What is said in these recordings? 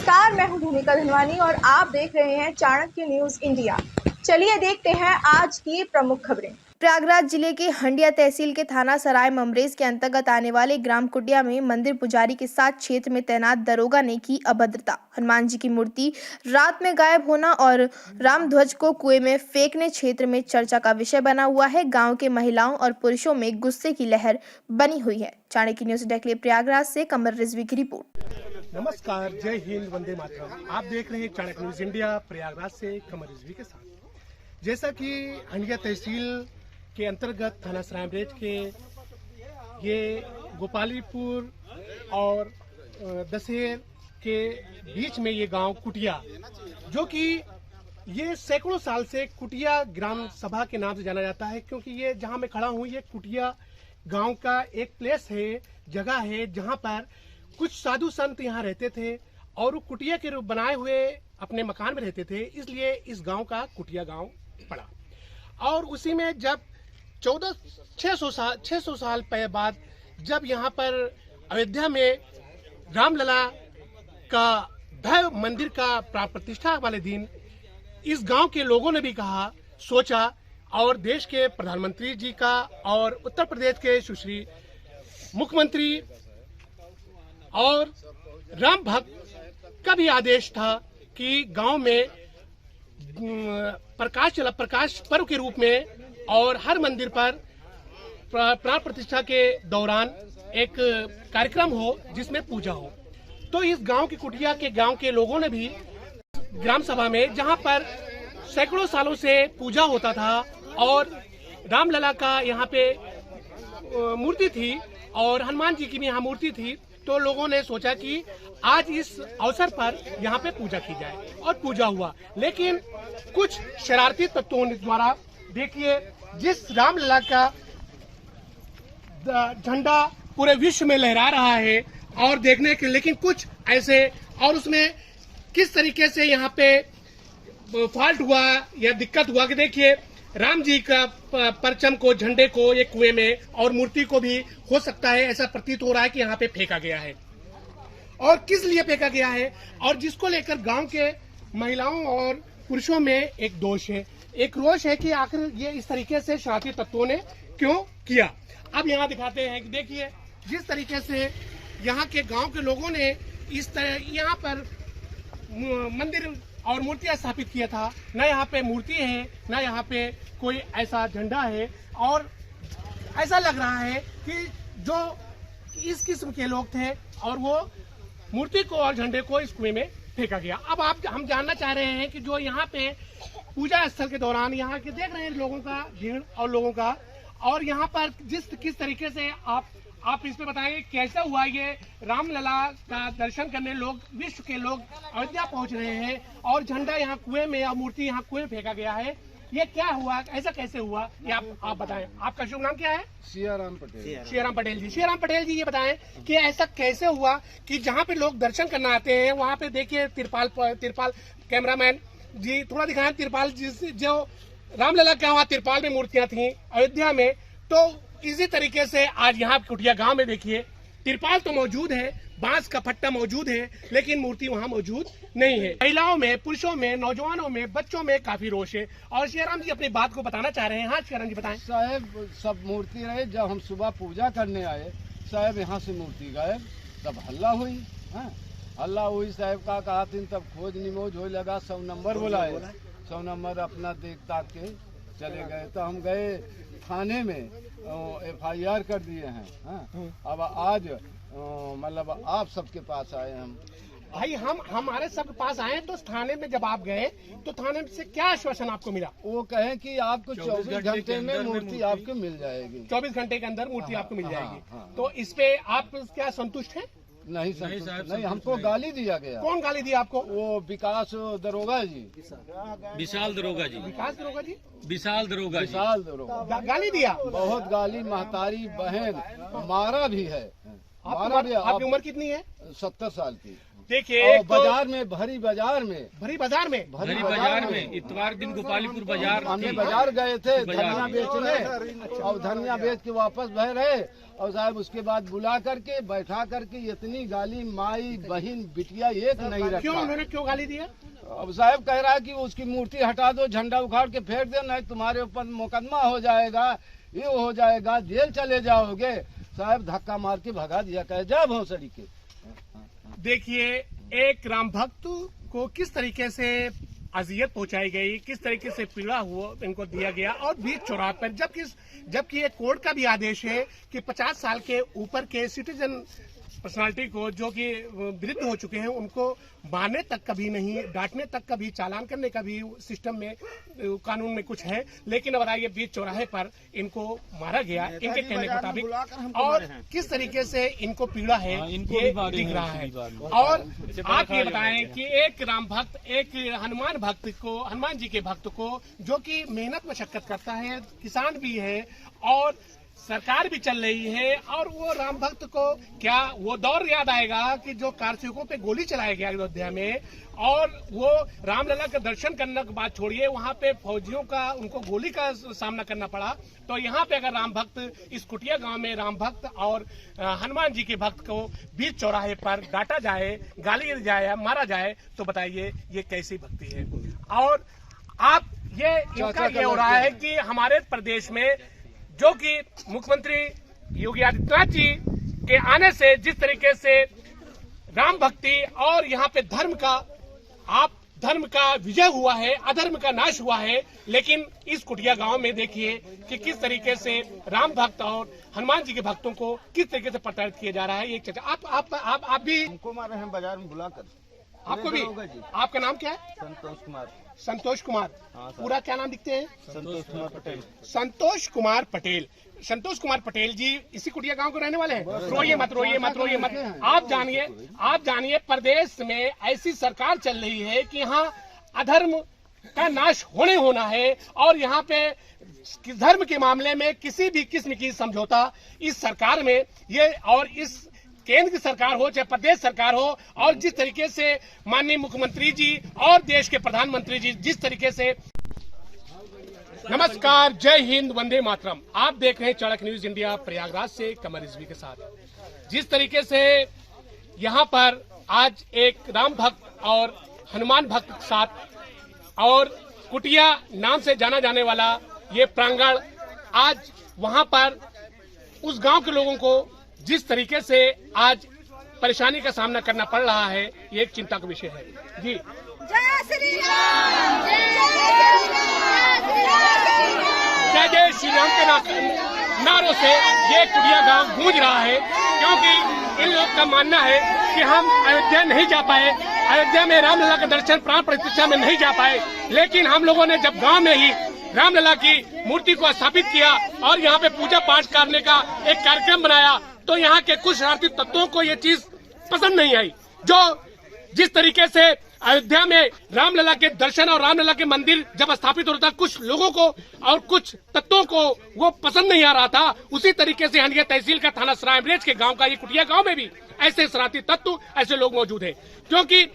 नमस्कार, मैं हूं भूमिका धनवानी और आप देख रहे हैं चाणक्य न्यूज इंडिया। चलिए देखते हैं आज की प्रमुख खबरें। प्रयागराज जिले के हंडिया तहसील के थाना सराय ममरेज के अंतर्गत आने वाले ग्राम कुटिया में मंदिर पुजारी के साथ क्षेत्र में तैनात दरोगा ने की अभद्रता। हनुमान जी की मूर्ति रात में गायब होना और राम ध्वज को कुएं में फेंकने क्षेत्र में चर्चा का विषय बना हुआ है। गांव के महिलाओं और पुरुषों में गुस्से की लहर बनी हुई है। चाणक्य न्यूज डेस्क के लिए प्रयागराज से कमर रिजवी की रिपोर्ट। नमस्कार, जय हिंद, वंदे मातरम। आप देख रहे हैं चाणक्य न्यूज इंडिया, प्रयागराज से कमर रिजवी के साथ। जैसा कि हंडिया तहसील के अंतर्गत थाना सराय ममरेज के ये गोपालीपुर और दशहर के बीच में ये गांव कुटिया, जो कि ये सैकड़ों साल से कुटिया ग्राम सभा के नाम से जाना जाता है, क्योंकि ये जहां मैं खड़ा हूं ये कुटिया गांव का एक प्लेस है, जगह है जहां पर कुछ साधु संत यहाँ रहते थे और वो कुटिया के रूप बनाए हुए अपने मकान में रहते थे, इसलिए इस गांव का कुटिया गांव पड़ा। और उसी में जब 600 साल बाद जब यहाँ पर अयोध्या में रामलला का भव्य मंदिर का प्राण प्रतिष्ठा वाले दिन इस गांव के लोगों ने भी कहा, सोचा और देश के प्रधानमंत्री जी का और उत्तर प्रदेश के सुश्री मुख्यमंत्री और राम भक्त का भी आदेश था कि गांव में प्रकाश पर्व के रूप में और हर मंदिर पर प्राण प्रतिष्ठा के दौरान एक कार्यक्रम हो जिसमें पूजा हो। तो इस गांव की कुटिया के गांव के लोगों ने भी ग्राम सभा में, जहां पर सैकड़ों सालों से पूजा होता था और रामलला का यहाँ पे मूर्ति थी और हनुमान जी की भी यहाँ मूर्ति थी, तो लोगों ने सोचा कि आज इस अवसर पर यहाँ पे पूजा की जाए और पूजा हुआ। लेकिन कुछ शरारती तत्वों द्वारा, देखिए, जिस रामलला का झंडा पूरे विश्व में लहरा रहा है और देखने के, लेकिन कुछ ऐसे और उसमें किस तरीके से यहाँ पे फॉल्ट हुआ या दिक्कत हुआ कि देखिए राम जी का परचम को, झंडे को एक कुएं में और मूर्ति को भी हो सकता है, ऐसा प्रतीत हो रहा है कि यहाँ पे फेंका गया है। और किस लिए फेंका गया है और जिसको लेकर गांव के महिलाओं और पुरुषों में एक दोष है, एक रोष है कि आखिर ये इस तरीके से शरारती तत्वों ने क्यों किया। अब यहाँ दिखाते हैं कि देखिए जिस तरीके से यहाँ के गांव के लोगों ने इस तरह यहाँ पर मंदिर और मूर्तियां स्थापित किया था, न यहाँ पे मूर्ति है न यहाँ पे कोई ऐसा झंडा है, और ऐसा लग रहा है कि जो इस किस्म के लोग थे और वो मूर्ति को और झंडे को इस कुएं में फेंका गया। अब हम जानना चाह रहे हैं कि जो यहाँ पे पूजा स्थल के दौरान यहाँ के देख रहे हैं लोगों का भीड़ और लोगों का, और यहाँ पर किस तरीके से आप इस पे बताएंगे कैसा हुआ ये रामलला का दर्शन करने लोग, विश्व के लोग अयोध्या पहुंच रहे हैं और झंडा यहाँ कुएं में और मूर्ति यहाँ कुएं में फेंका गया है, ये क्या हुआ, ऐसा कैसे हुआ, ये आप बताएं। आपका शुभ नाम क्या है? सियाराम पटेल। सियाराम पटेल जी। सियाराम पटेल जी, ये बताएं कि ऐसा कैसे हुआ कि जहाँ पे लोग दर्शन करना आते हैं वहाँ पे देखिए तिरपाल कैमरामैन जी थोड़ा दिखाएं, तिरपाल जो रामलला का वहाँ तिरपाल में मूर्तियां थी अयोध्या में, तो इसी तरीके से आज यहाँ कुटिया गांव में देखिए तिरपाल तो मौजूद है, बांस का फट्टा मौजूद है, लेकिन मूर्ति वहाँ मौजूद नहीं है। महिलाओं में, पुरुषों में, नौजवानों में, बच्चों में काफी रोष है। और श्रीराम जी अपनी बात को बताना चाह रहे हैं। हाँ श्रीराम जी बताएं। साहब, सब मूर्ति रहे, जब हम सुबह पूजा करने आए साहब यहाँ से मूर्ति गायब, तब हल्ला हुई। हल्ला हुई साहब का कहा थी, तब खोज निमोज हो लगा, 100 नंबर बुलाए, 100 नंबर अपना देख ताक के चले गए। तो हम गए थाने में, FIR कर दिए हैं। अब आज मतलब आप सबके पास आए हम भाई, हम हमारे सब पास आए तो थाने में जब आप गए तो थाने से क्या आश्वासन आपको मिला? वो कहें कि आपको 24 घंटे में मूर्ति आपको मिल जाएगी, 24 घंटे के अंदर मूर्ति आपको मिल जाएगी। तो इस पे आप क्या संतुष्ट हैं? नहीं नहीं, हमको गाली दिया गया। कौन गाली दिया आपको? वो विकास दरोगा जी, विशाल दरोगा जी, विकास दरोगा जी, विशाल दरोगा जी, विशाल दरोगा गाली दिया, बहुत गाली, महतारी बहन मारा भी है। आपकी उम्र कितनी है? 70 साल की। देखिए और एक तो बाजार में भरी बाजार में भरी बाजार में भरी बाजार में इतवार दिन गोपालीपुर बाजार हमने थी। बाजार गए थे बाजार धनिया में। बेचने और धनिया बेच के वापस भय रहे और साहब उसके बाद बुला करके बैठा करके इतनी गाली माई बहन बिटिया एक नहीं क्यों रखा। उन्होंने क्यों गाली दिया? अब साहब कह रहा है कि उसकी मूर्ति हटा दो, झंडा उखाड़ के फेंक दो, नहीं तुम्हारे ऊपर मुकदमा हो जाएगा, ये हो जाएगा, जेल चले जाओगे। साहब धक्का मार के भगा दिया, कहे जा भौसड़ी के। देखिए एक राम भक्त को किस तरीके से अजियत पहुंचाई गई, किस तरीके से पीड़ा हुआ इनको दिया गया, और बीच चौराहे पर जबकि एक कोर्ट का भी आदेश है कि 50 साल के ऊपर के सिटीजन पर्सनालिटी को जो कि वृद्ध हो चुके हैं उनको मारने तक कभी नहीं, डांटने तक कभी, चालान करने का भी सिस्टम में कानून में कुछ है, लेकिन अब ये बीच चौराहे पर इनको मारा गया इनके कहने के मुताबिक, और किस तरीके से इनको पीड़ा है इनको ये भी मारे दिख हैं रहा है। पिछली बार। और आप ये बताएं कि एक राम भक्त, एक हनुमान भक्त को, हनुमान जी के भक्त को जो कि मेहनत मशक्कत करता है, किसान भी है और सरकार भी चल रही है, और वो राम भक्त को क्या वो दौर याद आएगा कि जो कारसेवकों पे गोली चलाया गया अयोध्या में, और वो रामलला का दर्शन करने के बाद छोड़िए वहां पे फौजियों का उनको गोली का सामना करना पड़ा। तो यहाँ पे अगर राम भक्त इस कुटिया गांव में राम भक्त और हनुमान जी के भक्त को बीच चौराहे पर डांटा जाए, गाली दी जाए, मारा जाए, तो बताइए ये कैसी भक्ति है। और आप ये इनका ये हो रहा है कि हमारे प्रदेश में जो कि मुख्यमंत्री योगी आदित्यनाथ जी के आने से जिस तरीके से राम भक्ति और यहाँ पे धर्म का विजय हुआ है, अधर्म का नाश हुआ है, लेकिन इस कुटिया गांव में देखिए कि किस तरीके से राम भक्त और हनुमान जी के भक्तों को किस तरीके से प्रताड़ित किया जा रहा है। एक चर्चा आप भी हमको मारे हैं बाजार में बुलाकर। आपको भी, आपका नाम क्या है? संतोष कुमार। संतोष कुमार। हाँ सर। पूरा क्या नाम लिखते हैं? संतोष कुमार पटेल। संतोष कुमार पटेल। संतोष कुमार पटेल जी इसी कुटिया गांव के रहने वाले हैं। रोइए मत, रोइए मत, रोइए मत। आप जानिए प्रदेश में ऐसी सरकार चल रही है कि यहाँ अधर्म का नाश होना है, और यहाँ पे धर्म के मामले में किसी भी किस्म की समझौता इस सरकार में, ये और इस केंद्र की सरकार हो चाहे प्रदेश सरकार हो, और जिस तरीके से माननीय मुख्यमंत्री जी और देश के प्रधानमंत्री जी जिस तरीके से। नमस्कार, जय हिंद, वंदे मातरम। आप देख रहे हैं चाणक्य न्यूज इंडिया प्रयागराज से कमर रिजवी के साथ। जिस तरीके से यहाँ पर आज एक राम भक्त और हनुमान भक्त के साथ और कुटिया नाम से जाना जाने वाला ये प्रांगण, आज वहां पर उस गांव के लोगों को जिस तरीके से आज परेशानी का सामना करना पड़ रहा है, ये एक चिंता का विषय है। जी जय श्री राम, जय जय श्री राम के नारों से ये कुटिया गांव गूंज रहा है, क्योंकि इन लोग का मानना है कि हम अयोध्या नहीं जा पाए, अयोध्या में रामलला का दर्शन प्राण प्रतिष्ठा में नहीं जा पाए, लेकिन हम लोगों ने जब गांव में ही रामलला की मूर्ति को स्थापित किया और यहाँ पे पूजा पाठ करने का एक कार्यक्रम बनाया, तो यहाँ के कुछ शरारती तत्वों को ये चीज पसंद नहीं आई। जो जिस तरीके से अयोध्या में रामलला के दर्शन और रामलला के मंदिर जब स्थापित होता, कुछ लोगों को और कुछ तत्वों को वो पसंद नहीं आ रहा था, उसी तरीके से हंडिया तहसील का थाना सराय अमरेज के गांव का ये कुटिया गांव में भी ऐसे शरारती तत्व, ऐसे लोग मौजूद हैं, क्योंकि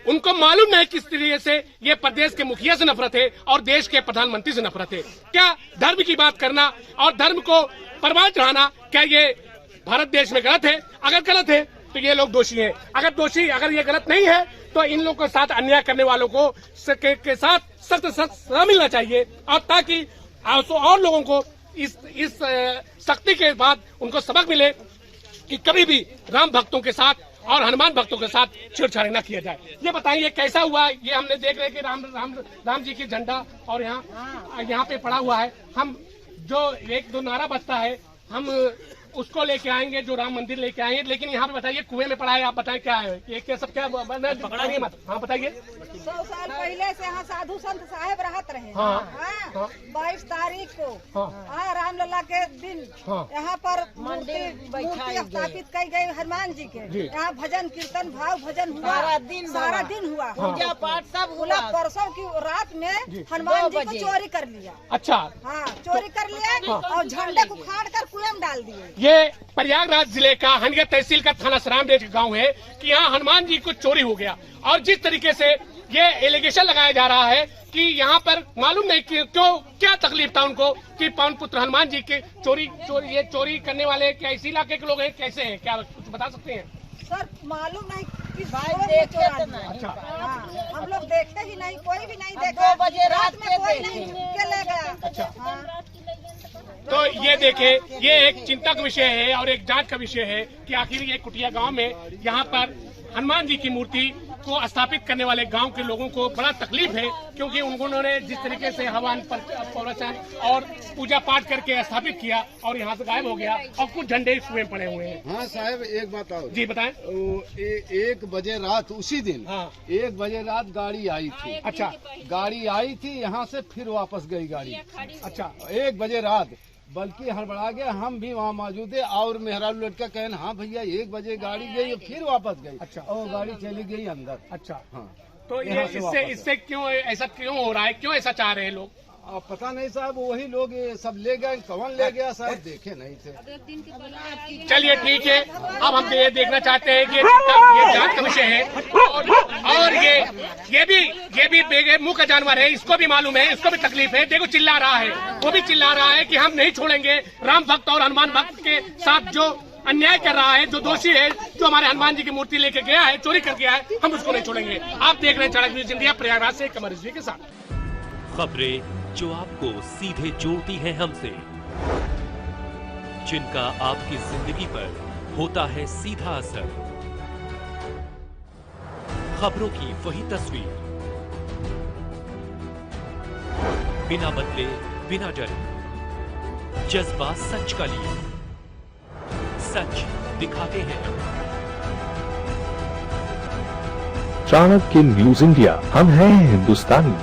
उनको मालूम नहीं किस तरीके से ये प्रदेश के मुखिया से नफरत है और देश के प्रधानमंत्री से नफरत है। क्या धर्म की बात करना और धर्म को परवान चढ़ाना, क्या ये भारत देश में गलत है? अगर गलत है तो ये लोग दोषी हैं। अगर ये गलत नहीं है तो इन लोगों के साथ अन्याय करने वालों को के साथ सख्त सजा मिलना चाहिए, और ताकि और लोगों को इस सख्ती के बाद उनको सबक मिले कि कभी भी राम भक्तों के साथ और हनुमान भक्तों के साथ छेड़छाड़ी न किया जाए। ये बताइए कैसा हुआ? ये हमने देख रहे कि राम जी की झंडा और यहाँ पे पड़ा हुआ है। हम जो एक दो नारा बजता है हम उसको लेके आएंगे, जो राम मंदिर लेके आएंगे, लेकिन यहाँ पे बताइए कुएं में पड़ा है, आप बताएं क्या है ये, क्या सब क्या पकड़ाइए मत। हाँ बताइए। 100 साल पहले से यहाँ साधु संत साहेब रहत रहे। हाँ। हाँ। 22 तारीख को हाँ रामलला के दिन यहाँ पर मूर्ति स्थापित की गई हनुमान जी के। यहाँ भजन कीर्तन भाव भजन हुआ, सारा दिन हुआ, पूजा पाठ सब हुआ। परसों की रात में हनुमान जी को चोरी कर लिया। अच्छा, हाँ चोरी कर लिया और झंडे को उखाड़ कर कुएं में डाल दिए। ये प्रयागराज जिले का हंडिया तहसील का थाना सरामडेज गांव है कि यहाँ हनुमान जी को चोरी हो गया। और जिस तरीके से ये एलिगेशन लगाया जा रहा है कि यहाँ पर मालूम नहीं कि क्यों क्या तकलीफ था उनको कि पवन पुत्र हनुमान जी के चोरी करने वाले क्या इसी इलाके के लोग हैं, कैसे हैं, क्या कुछ बता सकते हैं? सर मालूम नहीं किस भाई देखे तो नहीं। अच्छा, हम लोग देखते ही नहीं, कोई भी नहीं देखा। 2 बजे रात में कोई नहीं के ले गया। अच्छा, तो ये देखे, ये एक चिंता का विषय है और एक जांच का विषय है कि आखिर ये कुटिया गांव में यहाँ पर हनुमान जी की मूर्ति को स्थापित करने वाले गांव के लोगों को बड़ा तकलीफ है, क्योंकि उन्होंने जिस तरीके से हवन प्रवचन और पूजा पाठ करके स्थापित किया और यहाँ से गायब हो गया और कुछ झंडे कुएं पड़े हुए हैं। हाँ साहब एक बात और जी बताएं। 1 बजे रात उसी दिन 1 बजे रात गाड़ी आई थी। अच्छा, गाड़ी आई थी यहाँ से फिर वापस गई गाड़ी। अच्छा, 1 बजे रात, बल्कि हड़बड़ा गया, हम भी वहाँ मौजूद है और मेहरारू लड़का कहन हाँ भैया 1 बजे गाड़ी गई फिर वापस गई। अच्छा, और गाड़ी चली गई अंदर। अच्छा, हाँ, तो ये इससे क्यों ऐसा क्यों हो रहा है, क्यों ऐसा चाह रहे हैं लोग? अब पता नहीं साहब, वही लोग ये सब ले गए, कौन ले गया साहब देखे नहीं थे। चलिए ठीक है, अब हम ये देखना चाहते हैं कि ये जांच का विषय है और ये भी मुंह का जानवर है, इसको भी मालूम है, इसको भी तकलीफ है। देखो चिल्ला रहा है, वो भी चिल्ला रहा है कि हम नहीं छोड़ेंगे राम भक्त और हनुमान भक्त के साथ जो अन्याय कर रहा है, जो दोषी है, जो हमारे हनुमान जी की मूर्ति लेके गया है, चोरी कर गया है, हम उसको नहीं छोड़ेंगे। आप देख रहे हैं चाणक्य न्यूज इंडिया, प्रयागराज से कमर रिजवी के साथ। खबरें जो आपको सीधे जोड़ती हैं हमसे, जिनका आपकी जिंदगी पर होता है सीधा असर, खबरों की वही तस्वीर, बिना बदले बिना डरे, जज्बा सच का लिए, सच दिखाते हैं। चाणक्य न्यूज इंडिया, हम हैं हिंदुस्तानी।